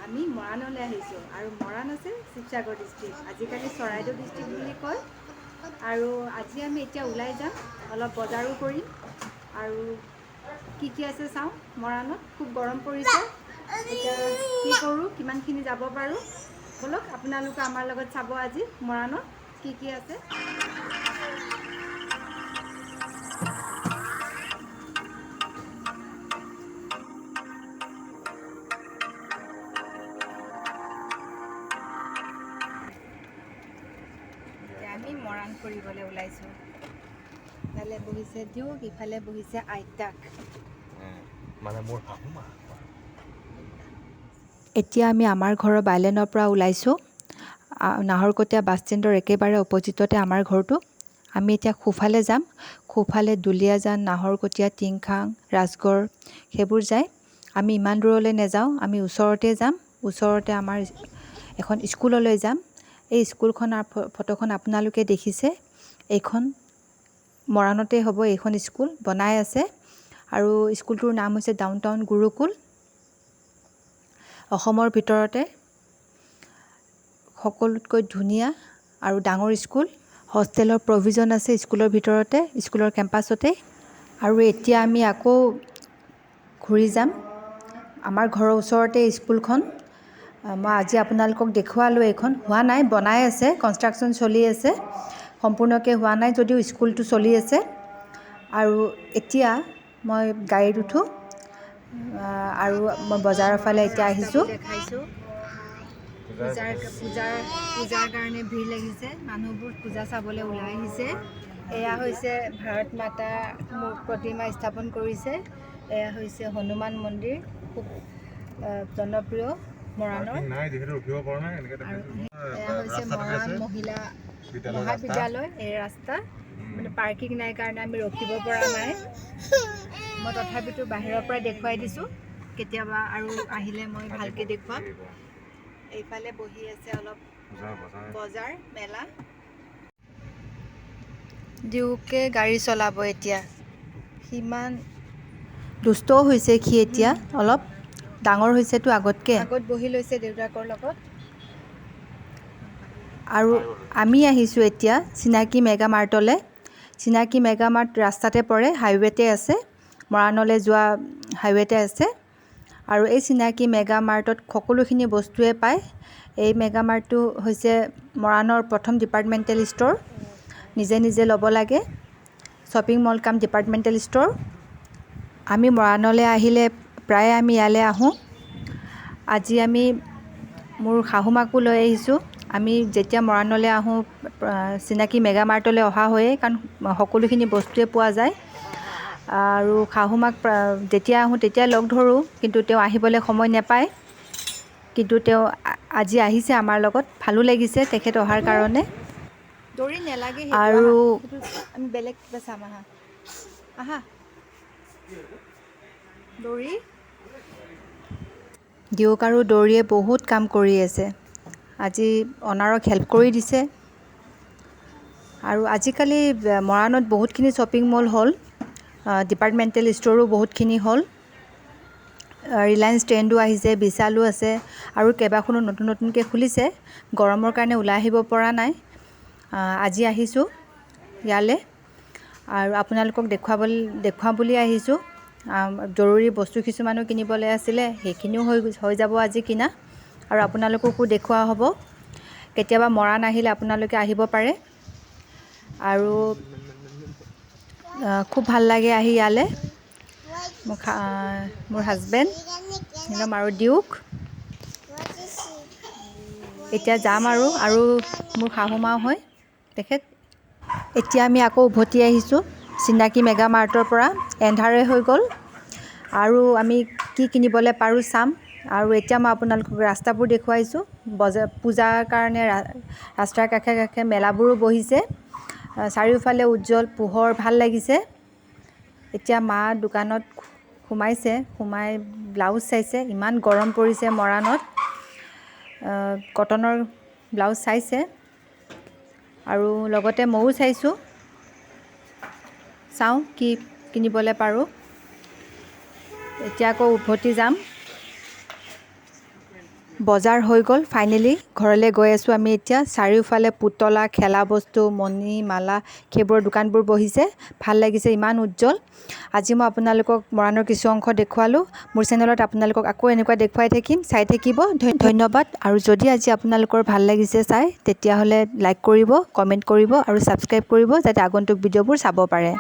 আমি মৰাণলৈ আহিছোঁ আৰু মৰাণ আছে শিৱসাগৰ ডিষ্ট্ৰিক্ট, আজিকালি চৰাইদেউ ডিষ্ট্ৰিক্ট বুলি কয়। আৰু আজি আমি এতিয়া ওলাই যাম, অলপ বজাৰো কৰিম আৰু কি আছে চাওঁ। মৰাণত খুব গৰম পৰিছে, এতিয়া কি কৰোঁ, কিমানখিনি যাব পাৰোঁ। ব'লক আপোনালোকে আমাৰ লগত চাব আজি মৰাণত কি আছে। আমি মৰাণ ফুৰিবলৈ ওলাইছোঁ। ইফালে বহিছে দিওক, ইফালে বহিছে আইতাক, মানে মোৰ শাহুমা। এতিয়া আমি আমাৰ ঘৰৰ বাইলেনৰ পৰা ওলাইছোঁ। নাহৰকটীয়া বাছ ষ্টেণ্ডৰ একেবাৰে অপজিটতে আমাৰ ঘৰটো। আমি এতিয়া সোঁফালে যাম। সোঁফালে দুলীয়াজান, নাহৰকটীয়া, টিংখাং, ৰাজগড় সেইবোৰ যায়। আমি ইমান দূৰলৈ নাযাওঁ, আমি ওচৰতে যাম। ওচৰতে আমাৰ এখন স্কুললৈ যাম। এই স্কুলখনৰ ফটোখন আপোনালোকে দেখিছে, এইখন মৰাণতে হ'ব। এইখন স্কুল বনাই আছে আৰু স্কুলটোৰ নাম হৈছে ডাউন টাউন গুৰুকুল। অসমৰ ভিতৰতে সকলোতকৈ ধুনীয়া আৰু ডাঙৰ স্কুল। হোষ্টেলৰ প্ৰভিজন আছে স্কুলৰ ভিতৰতে, স্কুলৰ কেম্পাছতে। আৰু এতিয়া আমি আকৌ ঘূৰি যাম। আমাৰ ঘৰৰ ওচৰতে স্কুলখন। মই আজি আপোনালোকক দেখুৱালোঁ, এইখন হোৱা নাই, বনাই আছে, কনষ্ট্ৰাকশ্যন চলি আছে। সম্পূৰ্ণকৈ হোৱা নাই যদিও স্কুলটো চলি আছে। আৰু এতিয়া মই গাড়ীত উঠোঁ আৰু মই বজাৰৰ ফালে এতিয়া আহিছোঁ। পূজাৰ কাৰণে ভিৰ লাগিছে, মানুহবোৰ পূজা চাবলৈ ওলাই আহিছে। এয়া হৈছে ভাৰত মাতা প্ৰতিমা স্থাপন কৰিছে। এয়া হৈছে হনুমান মন্দিৰ, খুব জনপ্ৰিয় মৰাণৰ। এয়া হৈছে মৰাণ মহিলা মহাবিদ্যালয়। এই ৰাস্তা মানে পাৰ্কিং নাই কাৰণে আমি ৰখিব পৰা নাই। মই তথাপিতো বাহিৰৰ পৰা দেখুৱাই দিছোঁ, কেতিয়াবা আৰু আহিলে মই ভালকৈ দেখুৱাম। এইফালে বহি আছে অলপ বজাৰ মেলা। দিউকে গাড়ী চলাব এতিয়া। সিমান দুষ্টও হৈছে সি, এতিয়া অলপ ডাঙৰ হৈছেতো আগতকৈ। আগত বহি লৈছে দেউতাকৰ লগত। আৰু আমি আহিছোঁ এতিয়া চিনাকি মেগা মাৰ্টলৈ। চিনাকি মেগা মাৰ্ট ৰাস্তাতে পৰে, হাইৱেতে আছে, মৰাণলৈ যোৱা হাইৱেতে আছে। আৰু এই চিনাকি মেগা মাৰ্টত সকলোখিনি বস্তুৱে পায়। এই মেগা মাৰ্টটো হৈছে মৰাণৰ প্ৰথম ডিপাৰ্টমেণ্টেল ষ্ট'ৰ। নিজে নিজে ল'ব লাগে, শ্বপিং মল কাম ডিপাৰ্টমেণ্টেল ষ্ট'ৰ। আমি মৰাণলৈ আহিলে প্ৰায়ে আমি ইয়ালৈ আহোঁ। আজি আমি মোৰ শাহুমাকো লৈ আহিছোঁ। আমি যেতিয়া মৰাণলৈ আহোঁ চিনাকি মেগা মাৰ্টলৈ অহা হয়েই, কাৰণ সকলোখিনি বস্তুৱে পোৱা যায়। আৰু শাহুমাক যেতিয়া আহোঁ তেতিয়া লগ ধৰোঁ, কিন্তু তেওঁ আহিবলৈ সময় নাপায়। কিন্তু তেওঁ আজি আহিছে আমাৰ লগত, ভালো লাগিছে তেখেত অহাৰ কাৰণে। দৌৰি নালাগে আৰু আমি বেলেগ কিবা চাম। আহা দৌৰি দিয়ক। আৰু দৌৰিয়ে বহুত কাম কৰি আছে, আজি অনাৰক হেল্প কৰি দিছে। আৰু আজিকালি মৰাণত বহুতখিনি শ্বপিং মল হ'ল, ডিপাৰ্টমেণ্টেল ষ্ট'ৰো বহুতখিনি হ'ল। ৰিলায়েন্স ট্ৰেণ্ডো আহিছে, বিশালো আছে আৰু কেইবাখনো নতুন নতুনকৈ খুলিছে। গৰমৰ কাৰণে ওলাই আহিব পৰা নাই। আজি আহিছোঁ ইয়ালৈ আৰু আপোনালোকক দেখুৱাম বুলি আহিছোঁ। জৰুৰী বস্তু কিছুমানো কিনিবলৈ আছিলে, সেইখিনিও হৈ যাব আজি কিনা। আৰু আপোনালোককো দেখুওৱা হ'ব। কেতিয়াবা মৰাণ আহিলে আপোনালোকে আহিব পাৰে। আৰু খুব ভাল লাগে আহি ইয়ালৈ। মোৰ হাজবেণ্ড একদম আৰু দিউক। এতিয়া যাম আৰু মোৰ শাহুমাও হয় তেখেত। এতিয়া আমি আকৌ উভতি আহিছোঁ চিনাকি মেগা মাৰ্টৰ পৰা। এন্ধাৰে হৈ গ'ল আৰু আমি কি কিনিবলৈ পাৰোঁ চাম। আৰু এতিয়া মই আপোনালোকক ৰাস্তাবোৰ দেখুৱাইছোঁ। পূজাৰ কাৰণে ৰাস্তাৰ কাষে কাষে মেলাবোৰো বহিছে। চাৰিওফালে উজ্জ্বল পোহৰ, ভাল লাগিছে। এতিয়া মা দোকানত সোমাই ব্লাউজ চাইছে। ইমান গৰম পৰিছে মৰাণত, কটনৰ ব্লাউজ চাইছে। আৰু লগতে ময়ো চাইছোঁ, চাওঁ কি কিনিবলৈ পাৰোঁ। এতিয়া আকৌ উভতি যাম। বজাৰ হৈ গ'ল ফাইনেলি ঘৰলৈ গৈ আছোঁ আমি এতিয়া। চাৰিওফালে পুতলা খেলা বস্তু মণি মালা সেইবোৰৰ দোকানবোৰ বহিছে। ভাল লাগিছে, ইমান উজ্জ্বল। আজি মই আপোনালোকক মৰাণৰ কিছু অংশ দেখুৱালোঁ। মোৰ চেনেলত আপোনালোকক আকৌ এনেকুৱা দেখুৱাই থাকিম, চাই থাকিব। ধন্যবাদ। আৰু যদি আজি আপোনালোকৰ ভাল লাগিছে চাই, তেতিয়াহ'লে লাইক কৰিব, কমেণ্ট কৰিব আৰু ছাবস্ক্ৰাইব কৰিব, যাতে আগন্তুক ভিডিঅ'বোৰ চাব পাৰে।